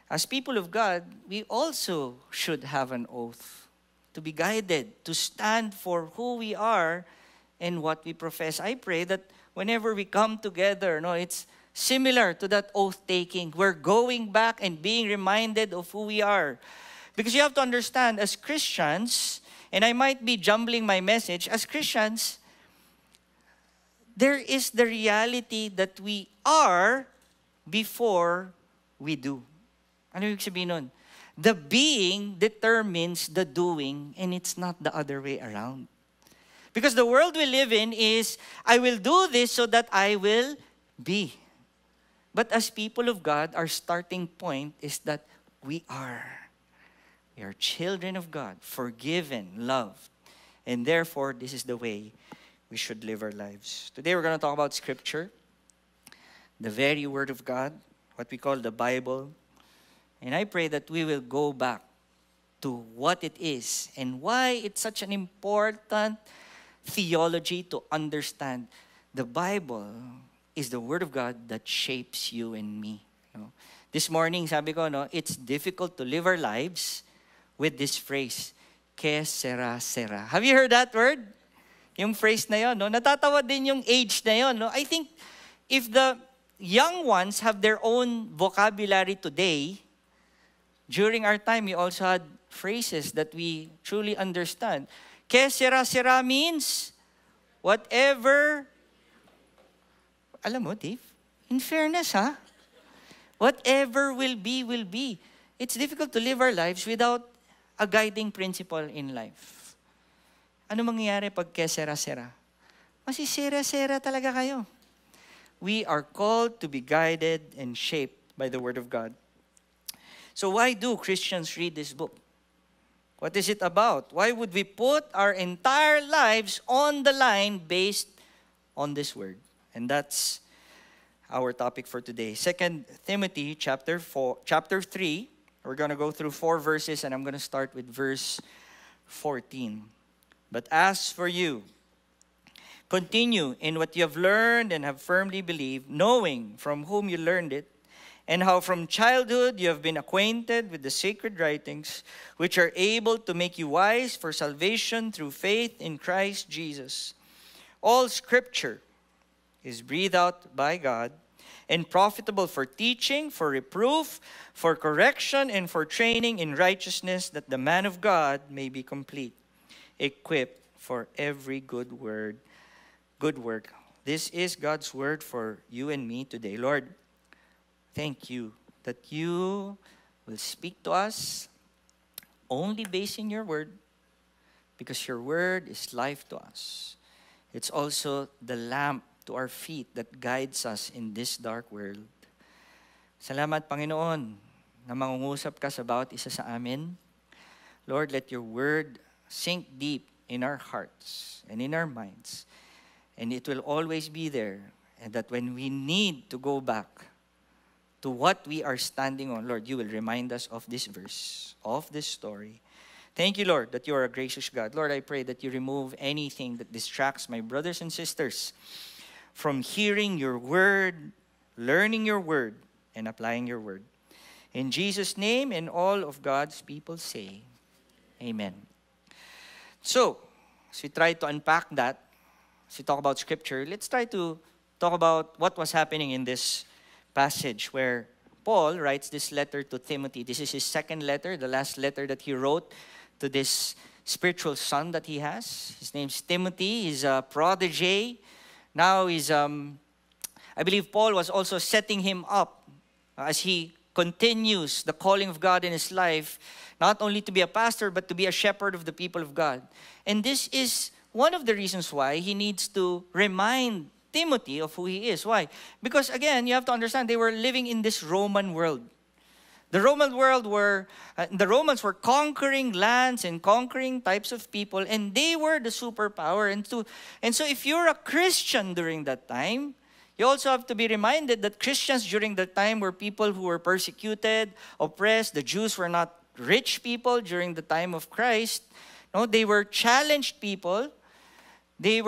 as people of God, we also should have an oath to be guided, to stand for who we are and what we profess. I pray that whenever we come together, no, it's similar to that oath-taking. We're going back and being reminded of who we are. Because you have to understand, as Christians, and I might be jumbling my message, as Christians, there is the reality that we are before we do. Ano yung sabihin nun? The being determines the doing, and it's not the other way around. Because the world we live in is, I will do this so that I will be. But as people of God, our starting point is that we are. We are children of God, forgiven, loved. And therefore, this is the way we should live our lives. Today we're going to talk about Scripture, the very Word of God, what we call the Bible. And I pray that we will go back to what it is and why it's such an important theology to understand. The Bible is the Word of God that shapes you and me. No? This morning, sabi ko, no, it's difficult to live our lives with this phrase, que sera, sera. Have you heard that word? Yung phrase na yon, no? Natatawa din yung age na yon, no? I think if the young ones have their own vocabulary today, during our time, we also had phrases that we truly understand. Que sera, sera means whatever. Alam mo, Dave, in fairness, ha? Whatever will be, will be. It's difficult to live our lives without a guiding principle in life. Ano mangyayari pag que sera, sera? Masisira-sera talaga kayo. We are called to be guided and shaped by the Word of God. So why do Christians read this book? What is it about? Why would we put our entire lives on the line based on this Word? And that's our topic for today. 2 Timothy chapter 3. We're going to go through 4 verses, and I'm going to start with verse 14. But as for you, continue in what you have learned and have firmly believed, knowing from whom you learned it, and how from childhood you have been acquainted with the sacred writings, which are able to make you wise for salvation through faith in Christ Jesus. All Scripture is breathed out by God and profitable for teaching, for reproof, for correction, and for training in righteousness, that the man of God may be complete, equipped for every good work. This is God's word for you and me today. Lord, thank you that you will speak to us only based in your word, because your word is life to us. It's also the lamp to our feet that guides us in this dark world. Salamat, Panginoon, na mangungusap ka sa bawat isa sa amin. Lord, let your word sink deep in our hearts and in our minds. And it will always be there. And that when we need to go back to what we are standing on, Lord, you will remind us of this verse, of this story. Thank you, Lord, that you are a gracious God. Lord, I pray that you remove anything that distracts my brothers and sisters from hearing your word, learning your word, and applying your word. In Jesus' name, and all of God's people say, Amen. So, as we try to unpack that, as we talk about Scripture, let's try to talk about what was happening in this passage where Paul writes this letter to Timothy. This is his second letter, the last letter that he wrote to this spiritual son that he has. His name's Timothy. He's a protege. Now he's, I believe Paul was also setting him up as he continues the calling of God in his life, not only to be a pastor, but to be a shepherd of the people of God. And this is one of the reasons why he needs to remind Timothy of who he is. Why? Because again, you have to understand, they were living in this Roman world. The Roman world the Romans were conquering lands and conquering types of people, and they were the superpower. And so if you're a Christian during that time, you also have to be reminded that Christians during that time were people who were persecuted, oppressed. The Jews were not rich people during the time of Christ. No, they were challenged people. They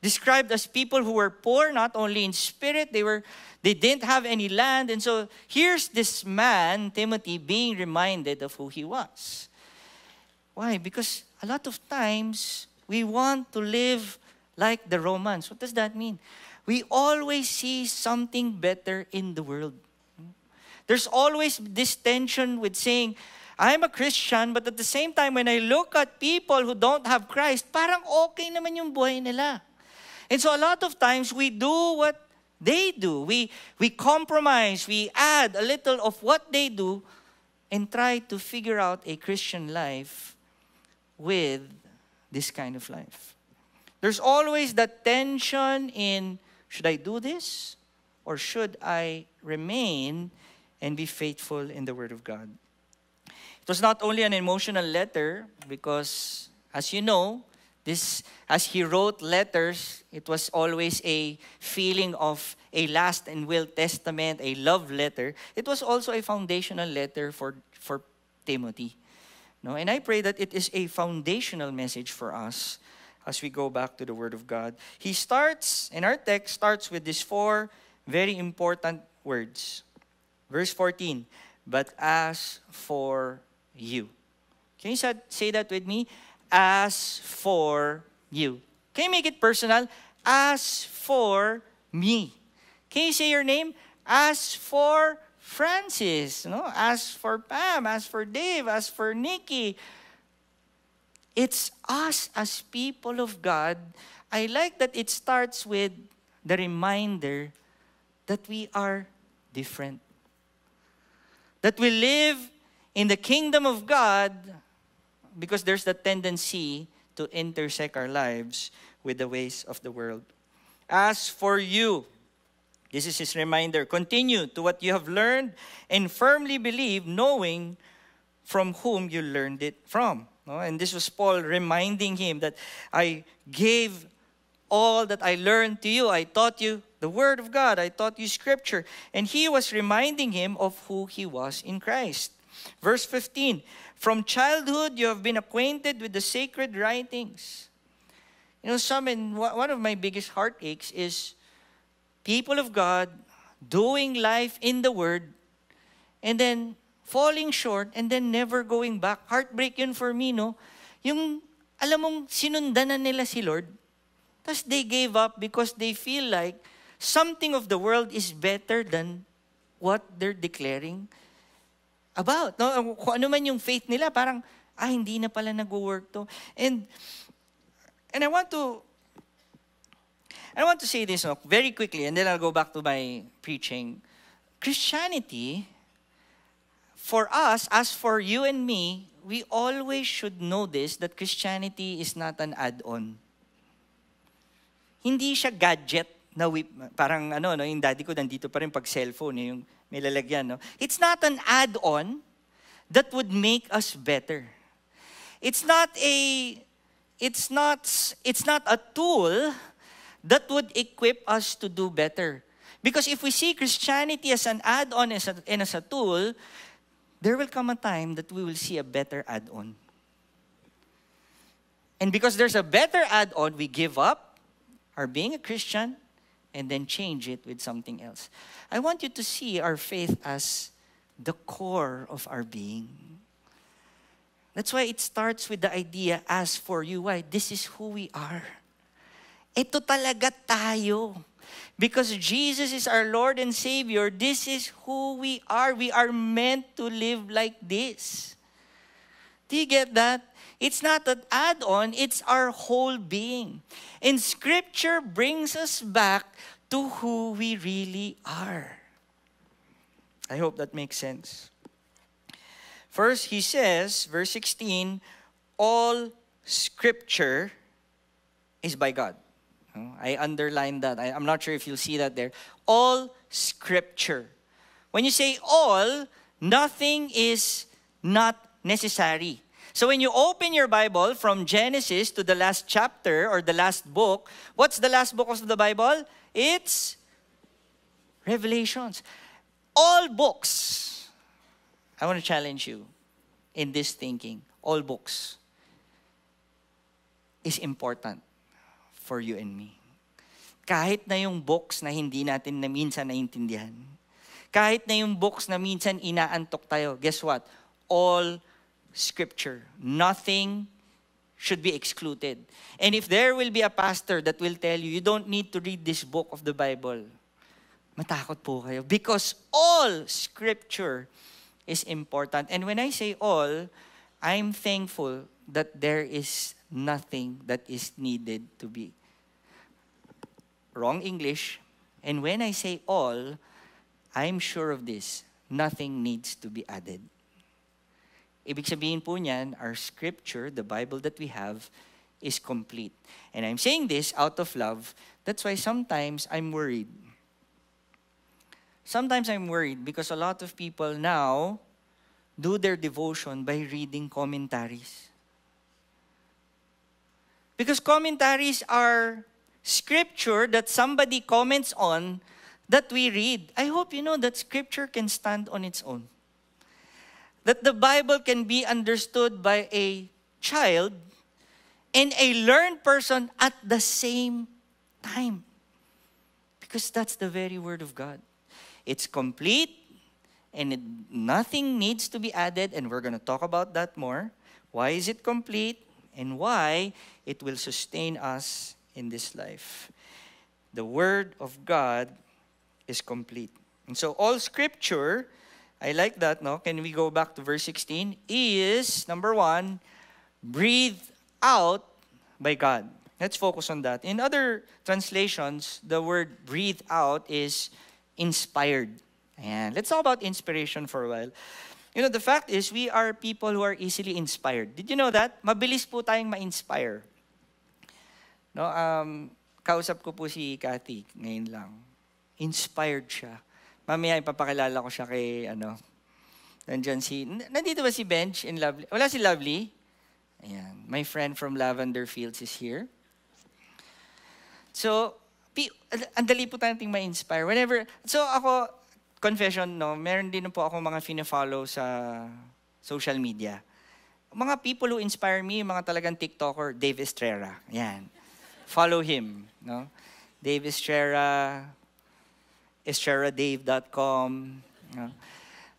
described as people who were poor, not only in spirit, they didn't have any land. And so here's this man, Timothy, being reminded of who he was. Why? Because a lot of times we want to live like the Romans. What does that mean? We always see something better in the world. There's always this tension with saying, I'm a Christian, but at the same time, when I look at people who don't have Christ, parang okay naman yung buhay nila. And so a lot of times, we do what they do. We compromise, we add a little of what they do, and try to figure out a Christian life with this kind of life. There's always that tension in, should I do this? Or should I remain and be faithful in the Word of God? It was not only an emotional letter because, as you know, as he wrote letters, it was always a feeling of a last and will testament, a love letter. It was also a foundational letter for Timothy. No? And I pray that it is a foundational message for us as we go back to the Word of God. He starts, and our text starts with these 4 very important words. Verse 14, but as for you. Can you say that with me? As for you. Can you make it personal? As for me. Can you say your name? As for Francis. No? As for Pam. As for Dave. As for Nikki. It's us as people of God. I like that it starts with the reminder that we are different. That we live in the kingdom of God because there's the tendency to intersect our lives with the ways of the world. As for you, this is his reminder, continue to what you have learned and firmly believe, knowing from whom you learned it from. No? And this was Paul reminding him that I gave all that I learned to you. I taught you the Word of God. I taught you Scripture. And he was reminding him of who he was in Christ. Verse 15, from childhood you have been acquainted with the sacred writings. You know, one of my biggest heartaches is people of God doing life in the Word and then falling short and then never going back. Heartbreak yun for me, no? Yung, alam mong, sinundan na nila si Lord. Tapos they gave up because they feel like something of the world is better than what they're declaring about. No? Kung ano man yung faith nila, parang, hindi na pala nag-work to. And I want to say this very quickly, and then I'll go back to my preaching. Christianity, for us, as for you and me, we always should know this, that Christianity is not an add-on. Hindi siya gadget na parang yung daddy ko nandito pa rin pag cellphone, yung may lalagyan. No? It's not an add-on that would make us better. It's not a tool that would equip us to do better. Because if we see Christianity as an add-on and as a tool, there will come a time that we will see a better add-on. And because there's a better add-on, we give up our being a Christian and then change it with something else. I want you to see our faith as the core of our being. That's why it starts with the idea, as for you. Why? This is who we are. Ito talaga tayo. Because Jesus is our Lord and Savior, this is who we are. We are meant to live like this. Do you get that? It's not an add-on, it's our whole being. And Scripture brings us back to who we really are. I hope that makes sense. First, he says, verse 16, all Scripture is by God. I underlined that. I'm not sure if you'll see that there. All Scripture. When you say all, nothing is not necessary. So when you open your Bible from Genesis to the last chapter or the last book, what's the last book of the Bible? It's Revelations. All books. I want to challenge you in this thinking. All books is important for you and me. Kahit na yung books na hindi natin na minsan naintindihan. Kahit na yung books na minsan inaantok tayo. Guess what? All Scripture. Nothing should be excluded. And if there will be a pastor that will tell you, you don't need to read this book of the Bible, matakot po kayo. Because all Scripture is important. And when I say all, I'm thankful that there is nothing that is needed to be. Wrong English. And when I say all, I'm sure of this. Nothing needs to be added. Ibig sabihin po niyan, our scripture, the Bible that we have, is complete. And I'm saying this out of love. That's why sometimes I'm worried. Sometimes I'm worried because a lot of people now do their devotion by reading commentaries. Because commentaries are scripture that somebody comments on that we read. I hope you know that scripture can stand on its own. That the Bible can be understood by a child and a learned person at the same time. Because that's the very Word of God. It's complete and nothing needs to be added, and we're going to talk about that more. Why is it complete and why it will sustain us in this life? The Word of God is complete. And so all Scripture, I like that, no? Can we go back to verse 16? Is, number 1, breathed out by God. Let's focus on that. In other translations, the word breathed out is inspired. And let's talk about inspiration for a while. You know, the fact is, we are people who are easily inspired. Did you know that? Mabilis po tayong ma-inspire. No, kausap ko po si Kathy ngayon lang. Inspired siya. Mamaya ipapakilala ko siya kay, nandito ba si Bench in Lovely? Wala si Lovely? Ayan. My friend from Lavender Fields is here. So, ang dali po tayong ma-inspire. So ako, confession, no, meron din po ako mga fina-follow sa social media. Mga people who inspire me, mga talagang TikToker, Dave Estrella. Ayan. Follow him, no? Dave Estrella, estreradave.com.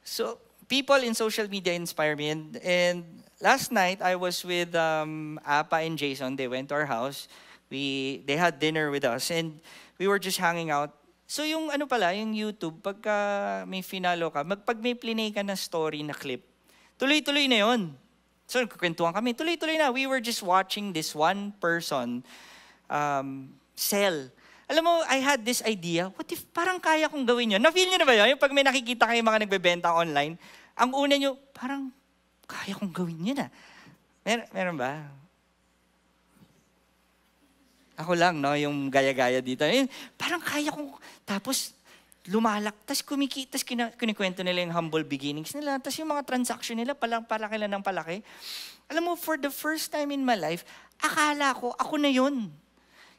So, people in social media inspire me. And last night, I was with Apa and Jason. They went to our house. They had dinner with us. And we were just hanging out. So, yung yung YouTube, pagka may finalo ka, pag may plinay ka na story na clip, tuloy-tuloy na yun. So, nagkukwentuhan kami. Tuloy-tuloy na. We were just watching this one person sell. Alam mo, I had this idea, what if parang kaya kong gawin yun? Na-feel nyo na ba yun? Yung pag may nakikita kayo mga nagbebenta online, ang una nyo, parang kaya kong gawin yun ah. Meron ba? Ako lang, no? Yung gaya-gaya dito. Parang kaya kong, tapos lumalak, tapos kumikita, tapos kinikwento nila yung humble beginnings nila, tapos yung mga transaction nila, palaki lang ng palaki. Alam mo, for the first time in my life, akala ko, ako na yun.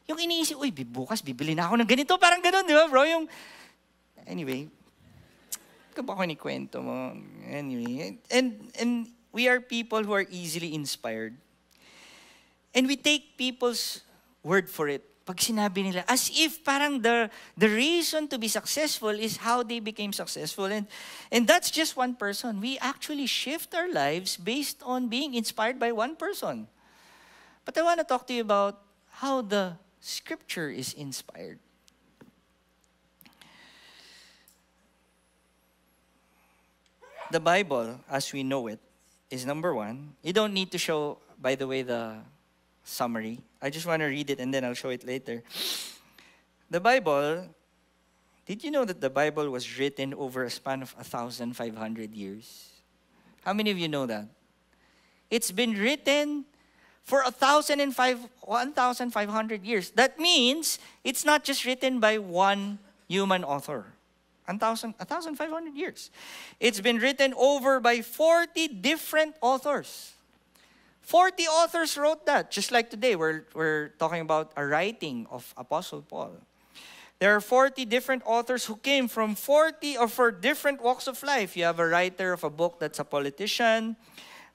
Yung iniisip, uy, bukas bibili na ako ng ganito. Parang ganun, di ba bro? Anyway, ito ba kinikwento mo? Anyway, and we are people who are easily inspired. And we take people's word for it. Pag sinabi nila, as if parang the reason to be successful is how they became successful. And that's just one person. We actually shift our lives based on being inspired by one person. But I want to talk to you about how the Scripture is inspired. The Bible, as we know it, is number 1. You don't need to show, by the way, the summary. I just want to read it and then I'll show it later. The Bible, did you know that the Bible was written over a span of 1,500 years? How many of you know that? It's been written for 1,500 years. That means it's not just written by one human author. 1,500 years. It's been written over by 40 different authors. 40 authors wrote that. Just like today, we're talking about a writing of Apostle Paul. There are 40 different authors who came from 40 or for different walks of life. You have a writer of a book that's a politician.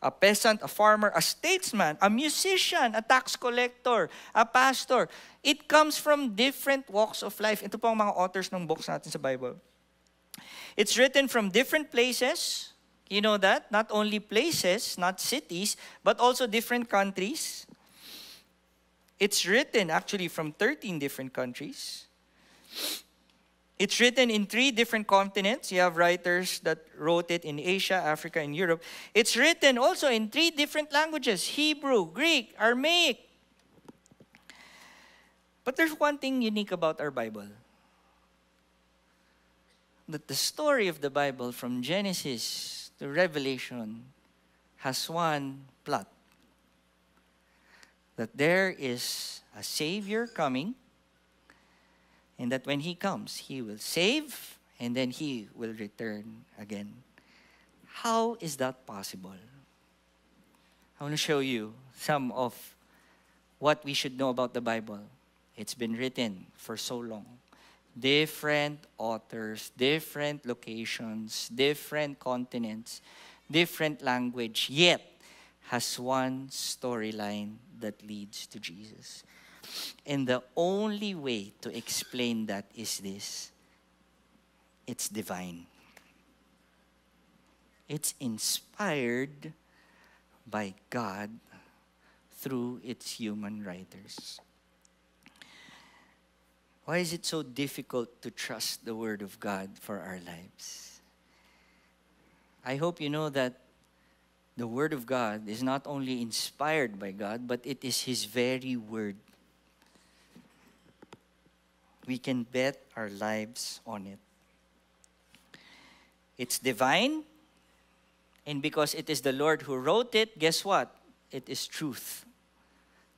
a peasant, a farmer, a statesman, a musician, a tax collector, a pastor. It comes from different walks of life. Ito po ang mga authors ng books natin sa Bible. It's written from different places. You know that? Not only places, not cities, but also different countries. It's written actually from 13 different countries. It's written in 3 different continents. You have writers that wrote it in Asia, Africa, and Europe. It's written also in 3 different languages: Hebrew, Greek, Aramaic. But there's one thing unique about our Bible. That the story of the Bible from Genesis to Revelation has one plot. That there is a Savior coming, and that when He comes, He will save, and then He will return again. How is that possible? I want to show you some of what we should know about the Bible. It's been written for so long. Different authors, different locations, different continents, different language, yet has one storyline that leads to Jesus. And the only way to explain that is this: it's divine. It's inspired by God through its human writers. Why is it so difficult to trust the Word of God for our lives? I hope you know that the Word of God is not only inspired by God, but it is His very Word. We can bet our lives on it. It's divine, and because it is the Lord who wrote it, guess what? It is truth.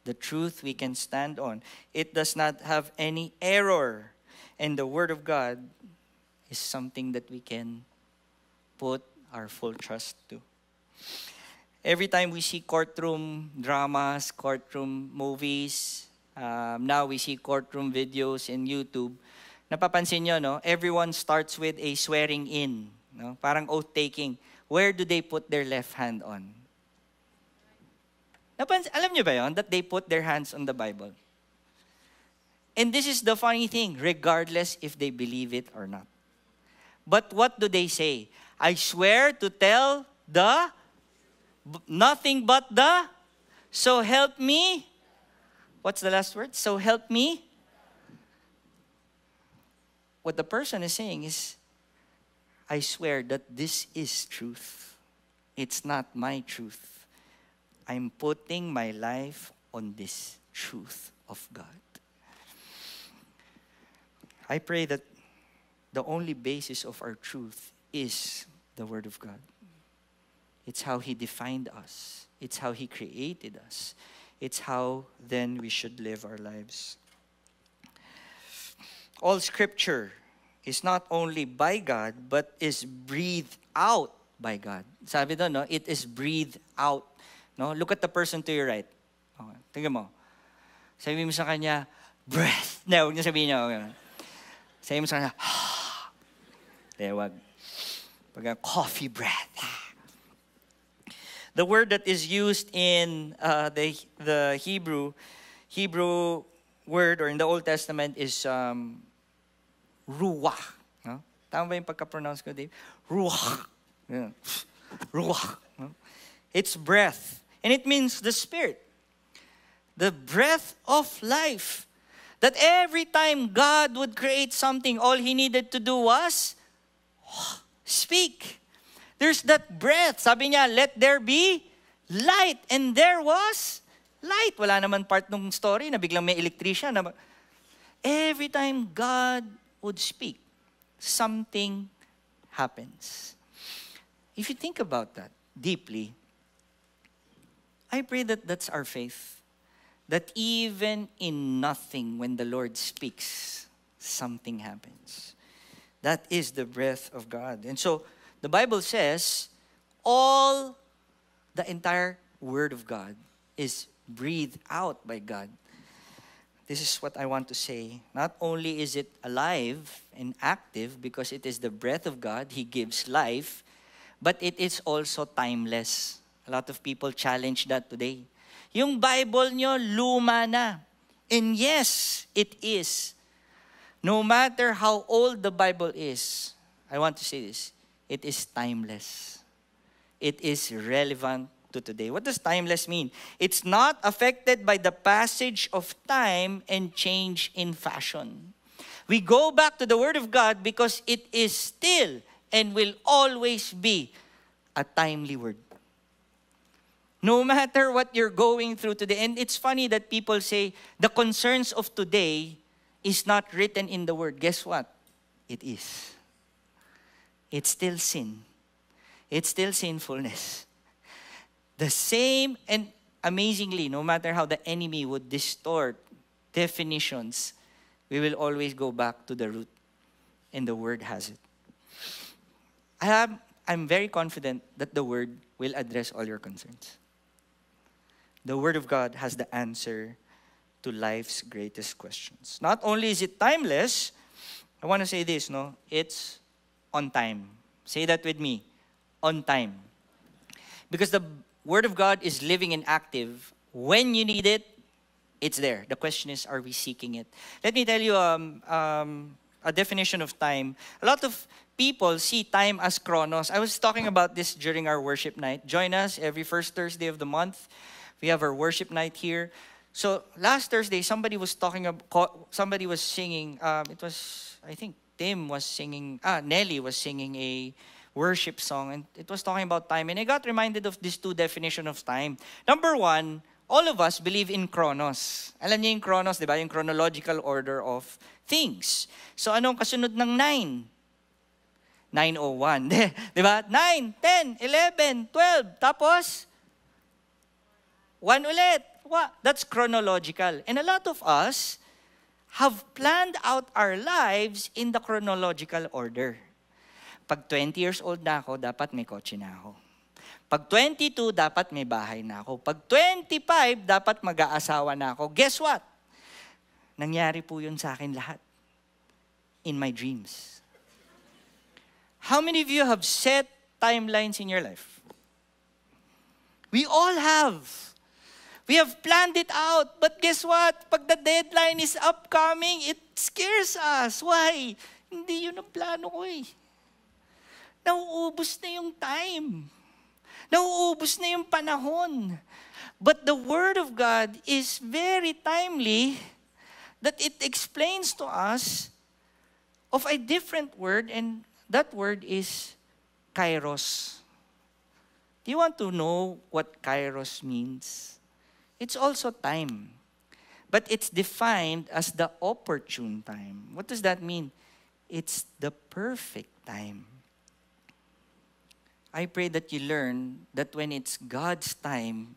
The truth we can stand on. It does not have any error. And the Word of God is something that we can put our full trust to. Every time we see courtroom dramas, courtroom movies, now we see courtroom videos in YouTube, napapansin nyo, no? Everyone starts with a swearing in. No? Parang oath-taking. Where do they put their left hand on? Alam nyo ba yun? That they put their hands on the Bible. And this is the funny thing, regardless if they believe it or not. But what do they say? I swear to tell the nothing but the, so help me. What's the last word? So help me. What the person is saying is, I swear that this is truth. It's not my truth. I'm putting my life on this truth of God. I pray that the only basis of our truth is the Word of God. It's how He defined us. It's how He created us. It's how then we should live our lives. All Scripture is not only by God, but is breathed out by God. Sabi doon, no? It is breathed out. No? Look at the person to your right. Okay. Tingnan mo. Sabi mo sa kanya, breath. No, huwag niya sabihin niya. Okay. Sabi mo sa kanya, wag. Pag coffee breath. The word that is used in the Hebrew word, or in the Old Testament, is ruach. No? Tama ba yung pagka-pronounce ko, Dave? Ruach. Yeah. Ruach. No? It's breath. And it means the Spirit. The breath of life. That every time God would create something, all He needed to do was speak. There's that breath. Sabi niya, let there be light. And there was light. Wala naman part ng story na biglang may electrician. Every time God would speak, something happens. If you think about that deeply, I pray that that's our faith. That even in nothing, when the Lord speaks, something happens. That is the breath of God. And so, the Bible says, the entire Word of God is breathed out by God. This is what I want to say. Not only is it alive and active, because it is the breath of God, He gives life, but it is also timeless. A lot of people challenge that today. Yung Bible nyo, luma na. And yes, it is. No matter how old the Bible is, I want to say this, it is timeless. It is relevant to today. What does timeless mean? It's not affected by the passage of time and change in fashion. We go back to the Word of God because it is still and will always be a timely word. No matter what you're going through today. And it's funny that people say the concerns of today is not written in the Word. Guess what? It is. It's still sin. It's still sinfulness. The same, and amazingly, no matter how the enemy would distort definitions, we will always go back to the root. And the Word has it. I'm very confident that the Word will address all your concerns. The Word of God has the answer to life's greatest questions. Not only is it timeless, I want to say this, no? It's on time. Say that with me. On time. Because the Word of God is living and active. When you need it, it's there. The question is, are we seeking it? Let me tell you a definition of time. A lot of people see time as chronos. I was talking about this during our worship night. Join us every first Thursday of the month. We have our worship night here. So last Thursday, somebody was singing. It was, I think, Tim was singing. Nelly was singing a worship song, and it was talking about time. And I got reminded of these two definitions of time. Number one, all of us believe in chronos. Alam niyo yung chronos, di ba? Yung chronological order of things. So anong kasunod ng 9? 9:01. Di ba? 9, 10, 11, 12. Tapos, 1 ulit. That's chronological. And a lot of us have planned out our lives in the chronological order. Pag 20 years old na ako, dapat may kotse na ako. Pag 22, dapat may bahay na ako. Pag 25, dapat mag-aasawa na ako. Guess what? Nangyari po yun sa akin lahat. In my dreams. How many of you have set timelines in your life? We all have. We have planned it out. But guess what? Pag the deadline is upcoming, it scares us. Why? Hindi yun ang plano ko eh. Nauubos na yung time. Nauubos na yung panahon. But the Word of God is very timely that it explains to us of a different word, and that word is kairos. Do you want to know what kairos means? It's also time. But it's defined as the opportune time. What does that mean? It's the perfect time. I pray that you learn that when it's God's time,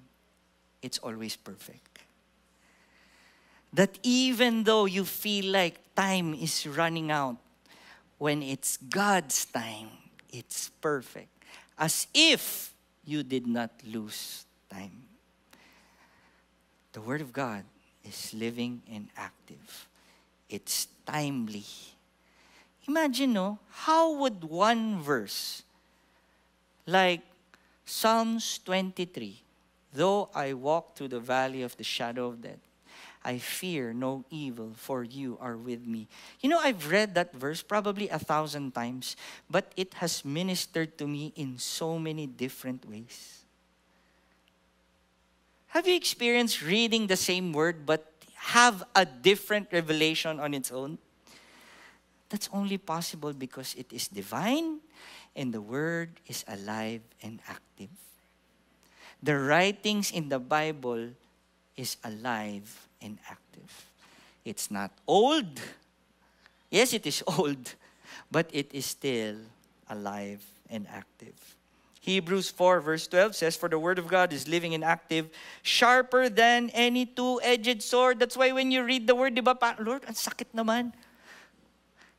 it's always perfect. That even though you feel like time is running out, when it's God's time, it's perfect. As if you did not lose time. The Word of God is living and active. It's timely. Imagine, no? How would one verse like Psalms 23, though I walk through the valley of the shadow of death, I fear no evil, for you are with me. You know, I've read that verse probably 1,000 times, but it has ministered to me in so many different ways. Have you experienced reading the same word but have a different revelation on its own? That's only possible because it is divine and the Word is alive and active. The writings in the Bible is alive and active. It's not old. Yes, it is old, but it is still alive and active. Hebrews 4 verse 12 says, for the Word of God is living and active, sharper than any two-edged sword. That's why when you read the Word, di ba, Lord, ang sakit naman.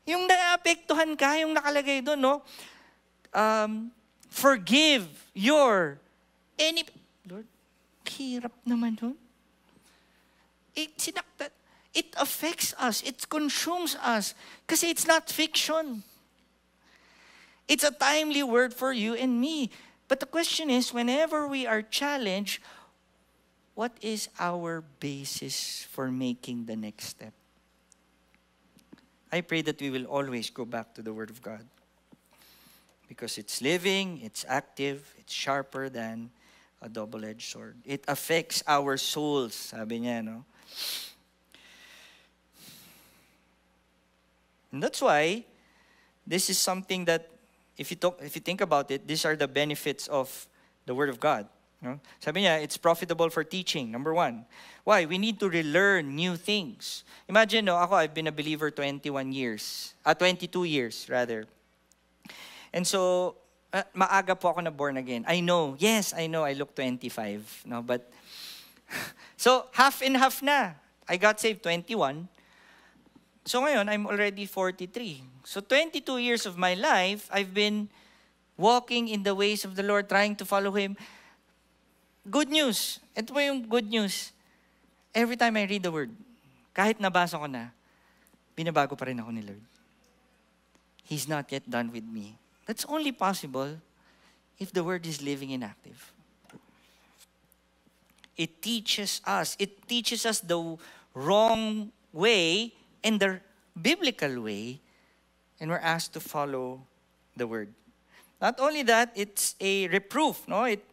Yung naapektuhan ka, yung nakalagay doon, no? Forgive your any... Lord, hirap naman doon. It affects us. It consumes us. Kasi it's not fiction. It's a timely word for you and me. But the question is, whenever we are challenged, what is our basis for making the next step? I pray that we will always go back to the Word of God. Because it's living, it's active, it's sharper than a double-edged sword. It affects our souls, sabi niya, no? And that's why this is something that, if you think about it, these are the benefits of the Word of God. No? Sabi niya, it's profitable for teaching, number one. Why? We need to relearn new things. Imagine, no, I've been a believer 22 years, rather. And so, maaga po ako na born again. I know, I look 25. No? But, so, half and half na. I got saved 21. So ngayon, I'm already 43. So 22 years of my life, I've been walking in the ways of the Lord, trying to follow Him. Good news. Ito po yung good news. Every time I read the Word, kahit nabasa ko na, binabago pa rin ako ni Lord. He's not yet done with me. That's only possible if the Word is living and active. It teaches us the wrong way and the biblical way, and we're asked to follow the Word. Not only that, it's a reproof, no? It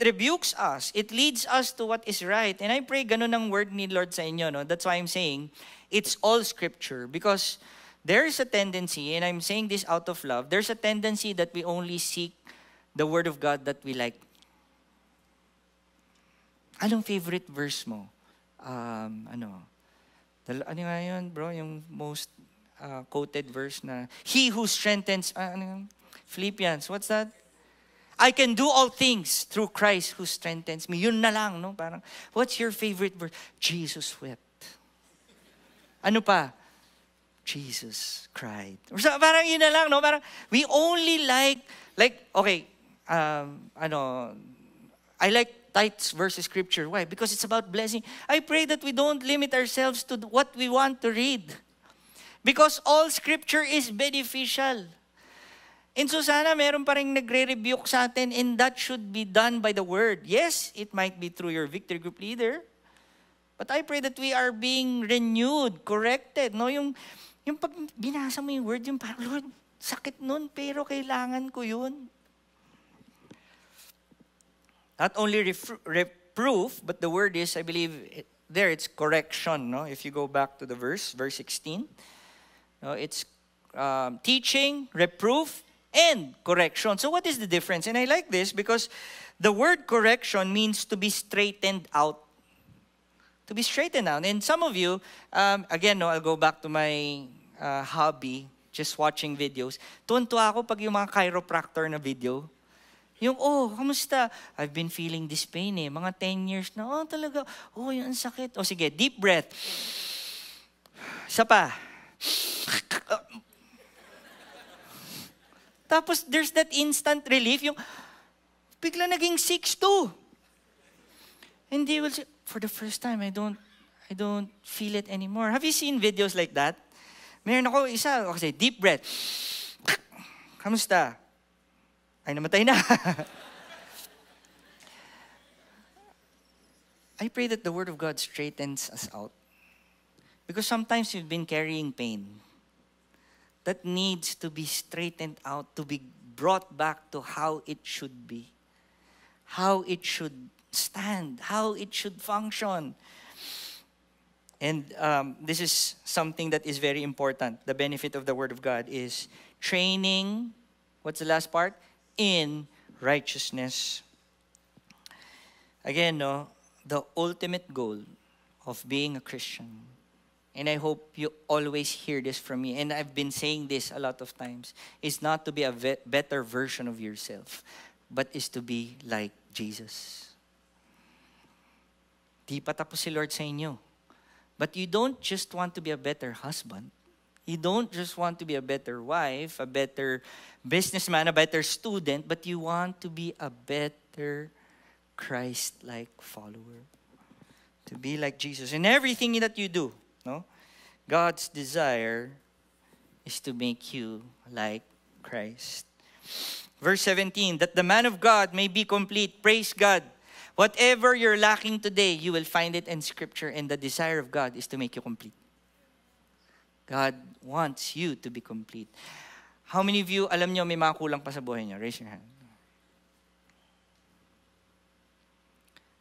rebukes us. It leads us to what is right. And I pray ganun ang word ni Lord sa inyo, no? That's why I'm saying it's all Scripture. Because there is a tendency, and I'm saying this out of love, there's a tendency that we only seek the Word of God that we like. Anong favorite verse mo? Ano nga yun, bro? Yung most quoted verse na, He who strengthens, Philippians, what's that? I can do all things through Christ who strengthens me. Yun na lang, no? Parang, what's your favorite verse? Jesus wept. Ano pa? Jesus cried. Parang yun na lang, no? Parang, we only like, okay, I like tithes versus Scripture. Why? Because it's about blessing. I pray that we don't limit ourselves to what we want to read. Because all Scripture is beneficial. And so sana meron pa rin nagre-rebuke sa atin, and that should be done by the Word. Yes, it might be through your victory group leader. But I pray that we are being renewed, corrected. No? Yung pag binasa mo yung Word, yung parang, Lord, sakit nun, pero kailangan ko yun. Not only reproof, but the word is, I believe, it's correction. No? If you go back to the verse 16, no, it's teaching, reproof, and correction. So what is the difference? And I like this because the word correction means to be straightened out. To be straightened out. And some of you, again, no, I'll go back to my hobby, just watching videos. Tuwan-tuwa ako pag yung mga chiropractor na video. Yung, kamusta? I've been feeling this pain eh. Mga 10 years na, talaga. Yung sakit. Sige, deep breath. Isa pa. Tapos, there's that instant relief. Yung, bigla naging 6'2". And they will say, for the first time, I don't feel it anymore. Have you seen videos like that? Meron ako isa, kasi deep breath. Kamusta? Ay, namatay na. I pray that the Word of God straightens us out. Because sometimes you've been carrying pain that needs to be straightened out, to be brought back to how it should be, how it should stand, how it should function. And this is something that is very important. The benefit of the Word of God is training, what's the last part? In righteousness. Again, no, the ultimate goal of being a Christian, and I hope you always hear this from me, and I've been saying this a lot of times, is not to be a better version of yourself, but is to be like Jesus. Di pa tapos si Lord sa inyo. But you don't just want to be a better husband. You don't just want to be a better wife, a better businessman, a better student, but you want to be a better Christ-like follower. To be like Jesus in everything that you do. No? God's desire is to make you like Christ. Verse 17, that the man of God may be complete. Praise God. Whatever you're lacking today, you will find it in Scripture, and the desire of God is to make you complete. God wants you to be complete. How many of you, alam nyo, may mga kulang pa sa buhay nyo? Raise your hand.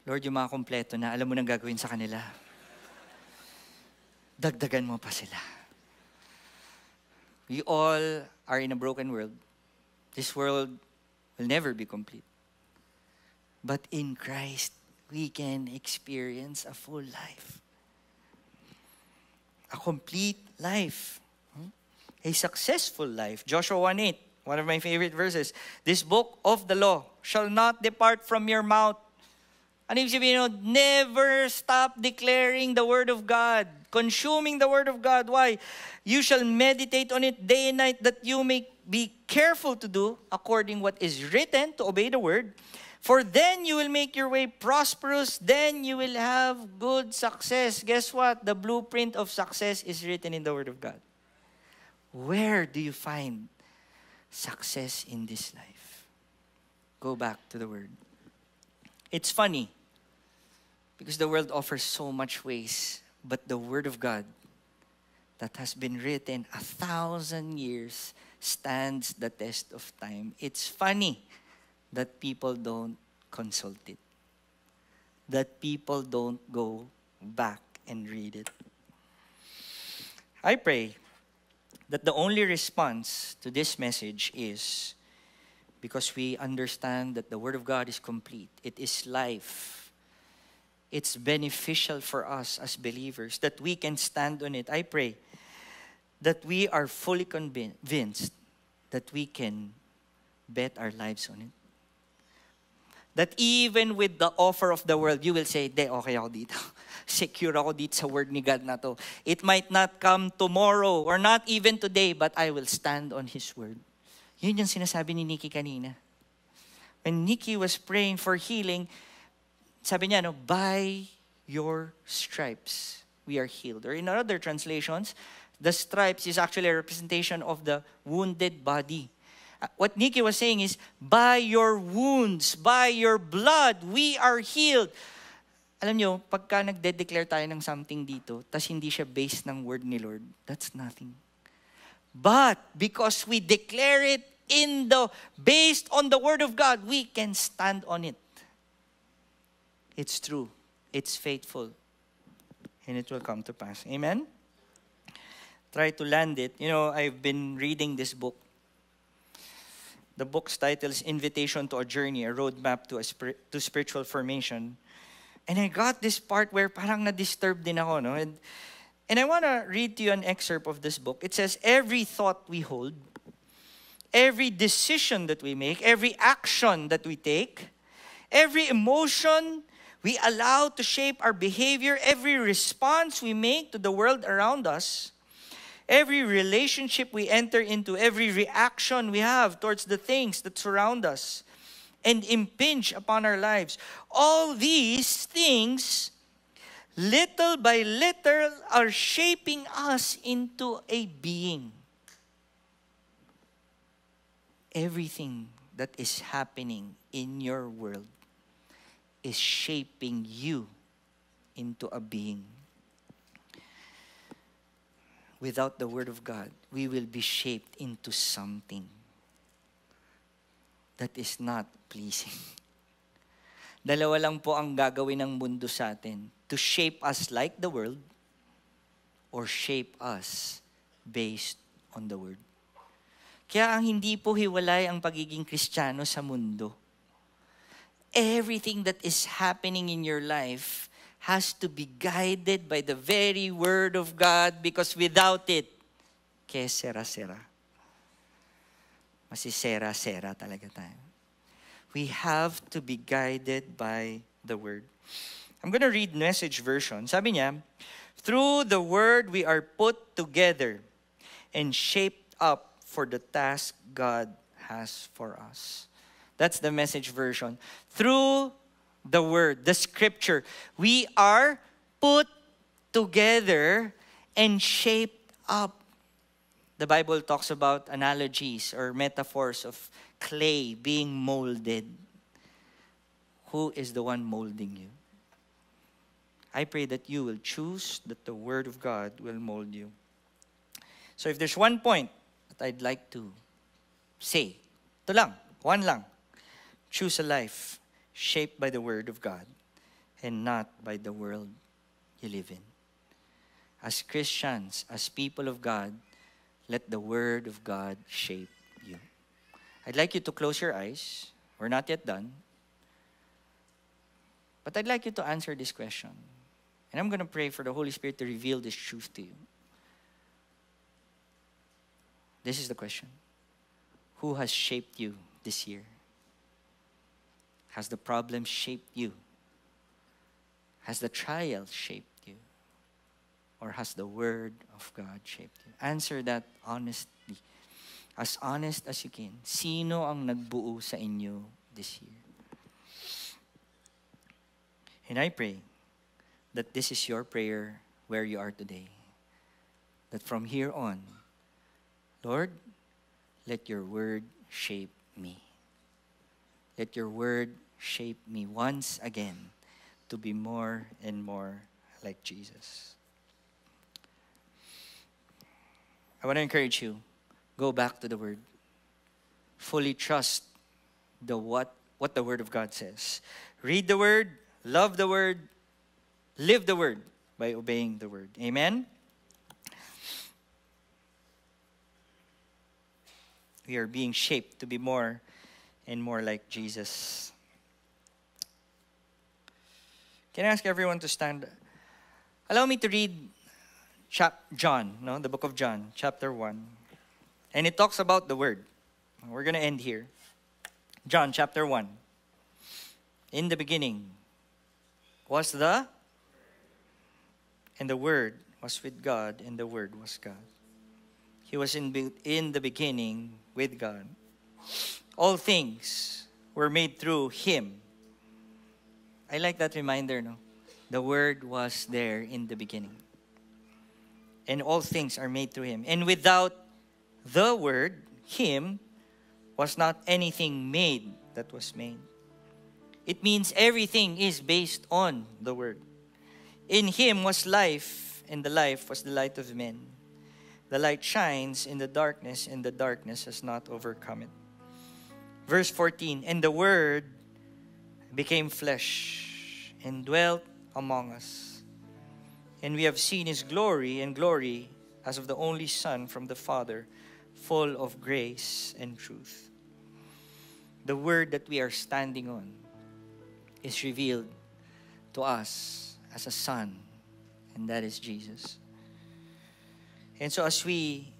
Lord, yung mga kompleto na, alam mo nang gagawin sa kanila. Dagdagan mo pa sila. We all are in a broken world. This world will never be complete. But in Christ, we can experience a full life. A complete life. A successful life. Joshua 1:8, one of my favorite verses. This book of the law shall not depart from your mouth. Ano ibig sabihin nun? Never stop declaring the word of God. Consuming the word of God. Why? You shall meditate on it day and night, that you may be careful to do according what is written, to obey the word. For then you will make your way prosperous. Then you will have good success. Guess what? The blueprint of success is written in the word of God. Where do you find success in this life? Go back to the word. It's funny because the world offers so much ways, but the word of God that has been written 1,000 years stands the test of time. It's funny that people don't consult it, that people don't go back and read it. I pray that the only response to this message is because we understand that the Word of God is complete. It is life. It's beneficial for us as believers that we can stand on it. I pray that we are fully convinced that we can bet our lives on it. That even with the offer of the world, you will say, "De, okay ako dito. Secure ako dito sa word ni God na to. It might not come tomorrow or not even today, but I will stand on His word." Yun yung sinasabi ni Nikki kanina. When Nikki was praying for healing, sabi niya, no, by your stripes, we are healed. Or in other translations, the stripes is actually a representation of the wounded body. What Nikki was saying is, by your wounds, by your blood, we are healed. Alam nyo, pagka nagde-declare tayo ng something dito, tas hindi siya based ng word ni Lord, that's nothing. But because we declare it based on the word of God, we can stand on it. It's true. It's faithful. And it will come to pass. Amen? Try to land it. You know, I've been reading this book. The book's title is Invitation to a Journey, a Roadmap to Spiritual Formation. And I got this part where parang na-disturb din ako, no? And I want to read to you an excerpt of this book. It says, every thought we hold, every decision that we make, every action that we take, every emotion we allow to shape our behavior, every response we make to the world around us, every relationship we enter into, every reaction we have towards the things that surround us and impinge upon our lives, all these things, little by little, are shaping us into a being. Everything that is happening in your world is shaping you into a being. Without the Word of God, we will be shaped into something that is not pleasing. Dalawa lang po ang gagawin ng mundo sa atin. To shape us like the world or shape us based on the Word. Kaya ang hindi po hiwalay ang pagiging Kristiyano sa mundo. Everything that is happening in your life has to be guided by the very Word of God, because without it, que sera-sera. Masisera-sera talaga tayo. We have to be guided by the Word. I'm going to read Message version. Sabi niya, through the Word we are put together and shaped up for the task God has for us. That's the Message version. Through the Word, the Scripture, we are put together and shaped up. The Bible talks about analogies or metaphors of clay being molded. Who is the one molding you? I pray that you will choose that the Word of God will mold you. So if there's one point that I'd like to say, ito lang, one lang. Choose a life shaped by the Word of God and not by the world you live in. As Christians, as people of God, let the Word of God shape you. I'd like you to close your eyes. We're not yet done. But I'd like you to answer this question. And I'm going to pray for the Holy Spirit to reveal this truth to you. This is the question. Who has shaped you this year? Has the problem shaped you? Has the trial shaped you? Or has the Word of God shaped you? Answer that honestly. As honest as you can. Sino ang nagbuo sa inyo this year? And I pray that this is your prayer where you are today. That from here on, Lord, let your Word shape me. Let your Word shape me once again to be more and more like Jesus. I want to encourage you, go back to the Word. Fully trust what the Word of God says. Read the Word, love the Word, live the Word by obeying the Word. Amen? We are being shaped to be more and more like Jesus. Can I ask everyone to stand? Allow me to read John, the book of John, chapter 1. And it talks about the Word. We're going to end here. John chapter 1. In the beginning was the, and the Word was with God, and the Word was God. He was in the beginning with God. All things were made through Him. I like that reminder, no? The Word was there in the beginning. And all things are made through Him. And without the Word, Him, was not anything made that was made. It means everything is based on the Word. In Him was life, and the life was the light of men. The light shines in the darkness, and the darkness has not overcome it. Verse 14, and the Word became flesh and dwelt among us. And we have seen His glory, and glory as of the only Son from the Father, full of grace and truth. The Word that we are standing on is revealed to us as a Son, and that is Jesus. And so as we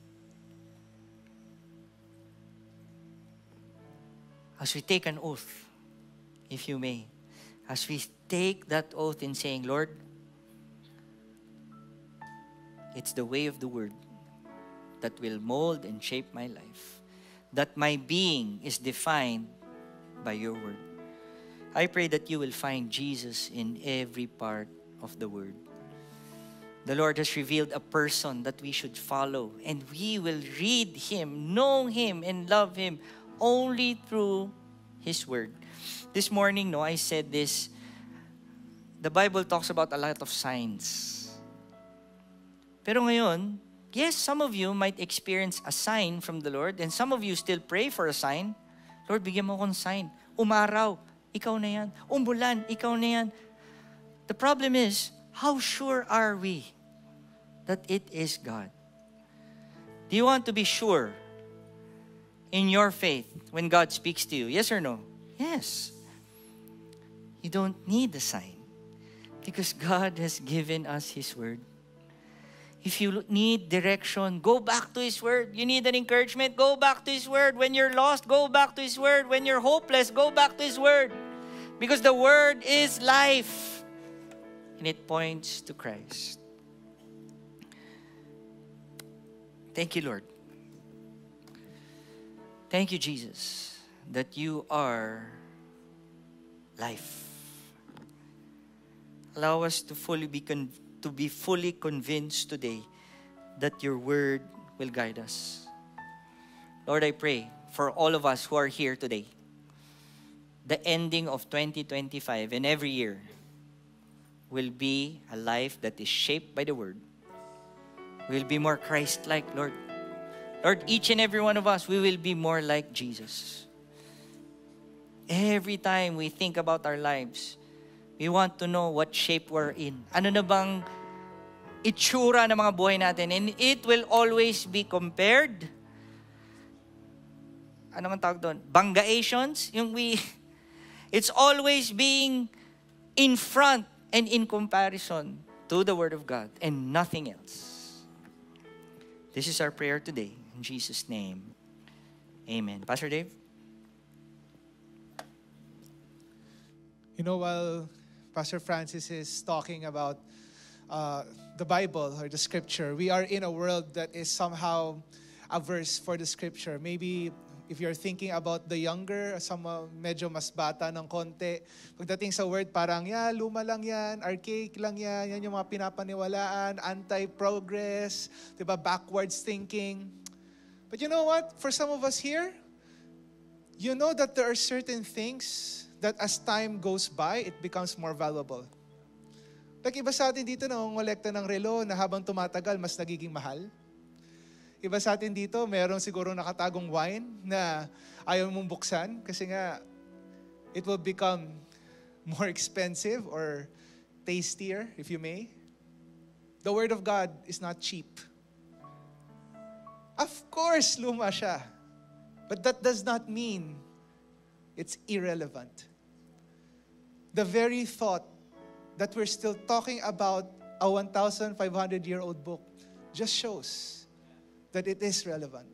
take an oath, if you may, as we take that oath in saying, Lord, it's the way of the Word that will mold and shape my life, that my being is defined by your Word. I pray that you will find Jesus in every part of the Word. The Lord has revealed a person that we should follow, and we will read Him, know Him, and love Him only through His Word. This morning, I said this, the Bible talks about a lot of signs. Pero ngayon, yes, some of you might experience a sign from the Lord, and some of you still pray for a sign. Lord, bigyan mo akong sign. Umaraw, ikaw na yan. Umulan, ikaw na yan. The problem is, how sure are we that it is God? Do you want to be sure in your faith when God speaks to you? Yes or no? Yes. You don't need a sign because God has given us His Word. If you need direction, go back to His Word. You need an encouragement, go back to His Word. When you're lost, go back to His Word. When you're hopeless, go back to His Word. Because the Word is life. And it points to Christ. Thank you, Lord. Thank you, Jesus, that you are life. Allow us to be fully convinced today that your Word will guide us. Lord, I pray for all of us who are here today, the ending of 2025 and every year will be a life that is shaped by the Word. We'll be more Christ-like, Lord. Lord, each and every one of us, we will be more like Jesus. Every time we think about our lives, we want to know what shape we're in. Ano na bang itsura ng mga buhay natin? And it will always be compared. Ano ang tawag doon? Banggations? It's always being in front and in comparison to the Word of God and nothing else. This is our prayer today. In Jesus' name, amen. Pastor Dave? You know, while Pastor Francis is talking about the Bible or the Scripture, we are in a world that is somehow averse for the Scripture. Maybe if you're thinking about the younger, medyo mas bata ng konti, pagdating sa word, parang, luma lang yan, archaic lang yan, yan yung mga pinapaniwalaan, anti-progress, diba, backwards thinking. But you know what? For some of us here, you know that there are certain things that as time goes by, it becomes more valuable. Like iba sa atin dito nangongolekta ng relo na habang tumatagal, mas nagiging mahal. Iba sa atin dito, meron siguro nakatagong wine na ayaw mong buksan kasi nga, it will become more expensive or tastier, if you may. The Word of God is not cheap. Of course, luma siya. But that does not mean it's irrelevant. The very thought that we're still talking about a 1,500-year-old book just shows that it is relevant.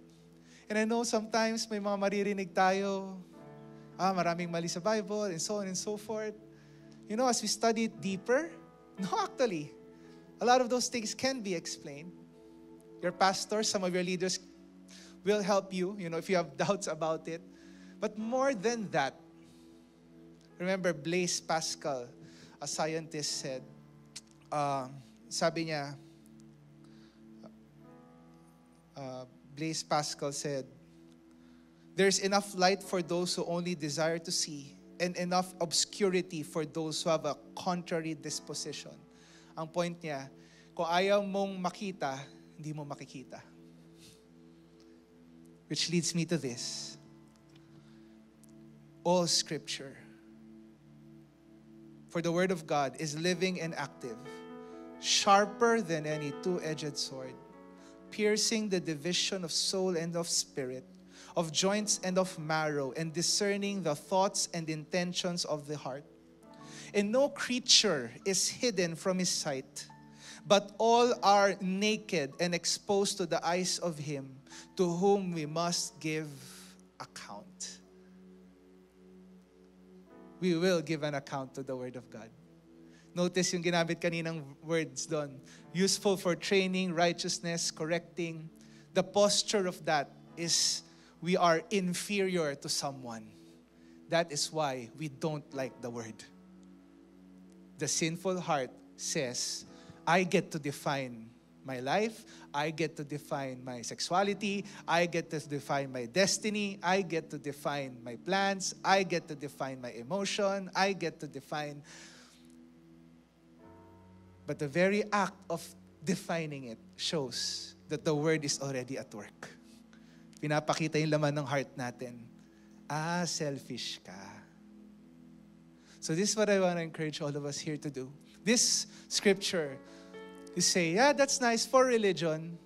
And I know sometimes may mga maririnig tayo, maraming mali sa Bible, and so on and so forth. You know, as we study it deeper, no, actually, a lot of those things can be explained. Your pastors, some of your leaders will help you, if you have doubts about it. But more than that, remember Blaise Pascal, a scientist, said, Blaise Pascal said, there's enough light for those who only desire to see and enough obscurity for those who have a contrary disposition. Ang point niya, kung ayaw mong makita, hindi mo makikita. Which leads me to this. All Scripture, for the Word of God is living and active, sharper than any two-edged sword, piercing the division of soul and of spirit, of joints and of marrow, and discerning the thoughts and intentions of the heart. And no creature is hidden from His sight, but all are naked and exposed to the eyes of Him to whom we must give account. We will give an account to the Word of God. Notice yung ginamit kaninang words doon. Useful for training, righteousness, correcting. The posture of that is we are inferior to someone. That is why we don't like the Word. The sinful heart says, I get to define my life, I get to define my sexuality, I get to define my destiny, I get to define my plans, I get to define my emotion, I get to define. But the very act of defining it shows that the Word is already at work. Pinapakita yung laman ng heart natin. Selfish ka. So this is what I want to encourage all of us here to do. This scripture, you say, that's nice for religion,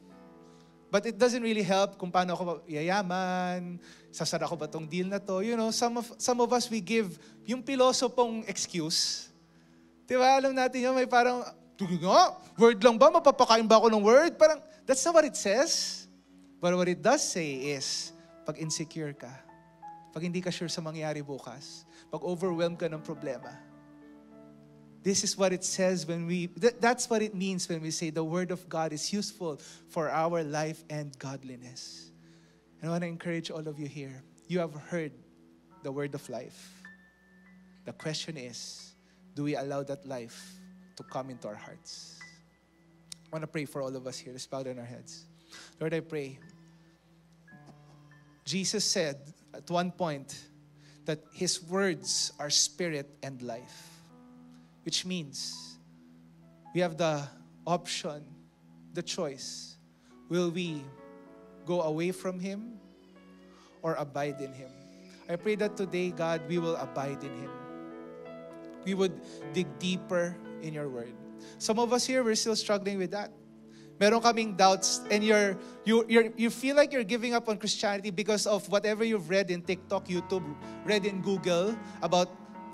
but it doesn't really help kung paano ako yayaman, sasara ko ba tong deal na to. Some of us, we give yung pilosopong excuse. Diba, alam natin yun, may parang, word lang ba? Mapapakain ba ako ng word? Parang, that's not what it says. But what it does say is, pag insecure ka, pag hindi ka sure sa mangyayari bukas, pag overwhelmed ka ng problema, this is what it says that's what it means when we say the Word of God is useful for our life and godliness. And I want to encourage all of you here. You have heard the word of life. The question is, do we allow that life to come into our hearts? I want to pray for all of us here. Let's bow down our heads. Lord, I pray. Jesus said at one point that His words are spirit and life, which means we have the option, the choice. Will we go away from Him or abide in Him? I pray that today, God, we will abide in Him. We would dig deeper in your word. Some of us here, we're still struggling with that. Meron kaming doubts and you feel like you're giving up on Christianity because of whatever you've read in TikTok, YouTube, read in Google about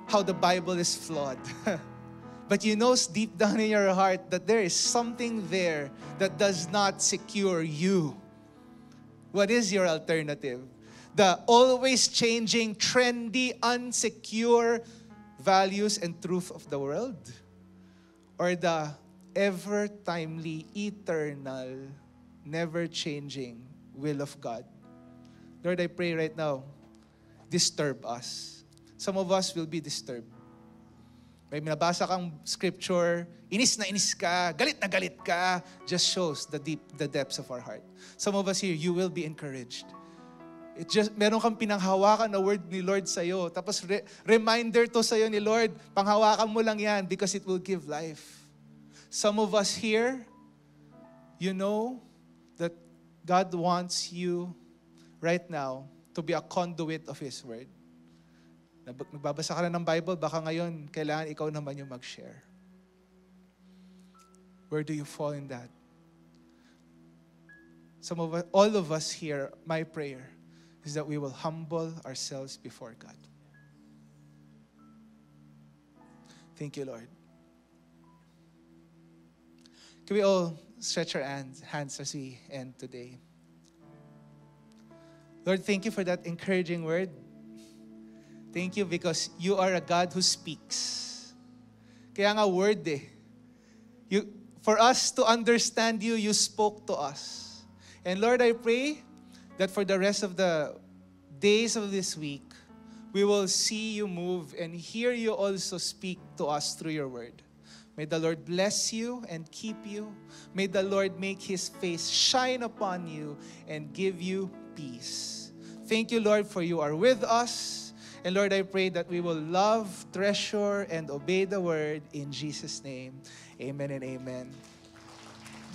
how the Bible is flawed. But you know deep down in your heart that there is something there that does not secure you. What is your alternative? The always changing, trendy, unsecure values and truth of the world? Or the ever-timely, eternal, never-changing will of God? Lord, I pray right now, disturb us. Some of us will be disturbed. May nabasa kang scripture, inis na inis ka, galit na galit ka, just shows the depths of our heart. Some of us here, you will be encouraged. Meron kang pinanghawakan na word ni Lord sa'yo. Tapos reminder to sa'yo ni Lord, panghawakan mo lang yan because it will give life. Some of us here, you know that God wants you right now to be a conduit of His word. Nagbabasa ka na ng Bible, baka ngayon, kailangan ikaw naman yung mag-share. Where do you fall in that? All of us here, my prayer is that we will humble ourselves before God. Thank you, Lord. Can we all stretch our hands as we end today? Lord, thank you for that encouraging word. Thank you because you are a God who speaks. Kaya nga word for us to understand you, you spoke to us. And Lord, I pray that for the rest of the days of this week, we will see you move and hear you also speak to us through your word. May the Lord bless you and keep you. May the Lord make His face shine upon you and give you peace. Thank you, Lord, for you are with us. And Lord, I pray that we will love, treasure, and obey the word in Jesus' name. Amen and amen.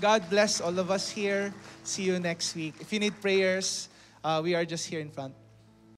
God bless all of us here. See you next week. If you need prayers, we are just here in front.